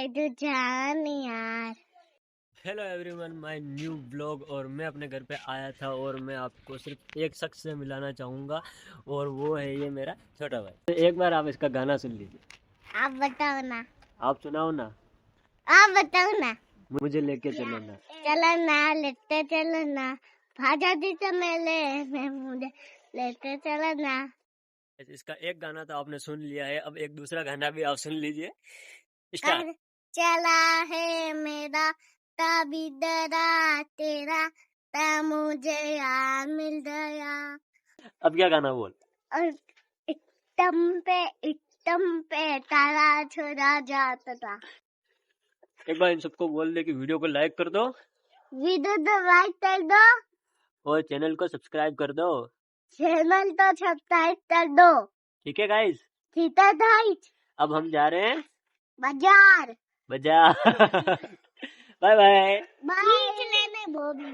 जान यार। Hello everyone, my new blog. और मैं अपने घर पे आया था और मैं आपको सिर्फ एक शख्स से मिलाना चाहूँगा और वो है ये मेरा छोटा भाई। तो एक बार आप इसका गाना सुन लीजिए। आप बताओ ना। आप सुनाओ ना। आप बताओ ना। मुझे लेके चलो ना। चलो ना, लेते चलो ना, भाजा दी तो मेले में मुझे लेते चलो ना। इसका एक गाना तो आपने सुन लिया है, अब एक दूसरा गाना भी आप सुन लीजिए। स्टार्ट। चला है मेरा ताबीदरा तेरा, ता मुझे यार मिल गया। अब क्या गाना बोल। और एकदम पे तारा छोड़ा जाता था। एक बार इन सबको बोल दे कि वीडियो को लाइक कर दो, वीडियो तो लाइक कर दो और चैनल को सब्सक्राइब कर दो। चैनल तो सब्सक्राइब कर दो। ठीक है गाइस, ठीक है गाइस, अब हम जा रहे हैं बाजार। बाजार। Bye bye. बाय। लेने वो भी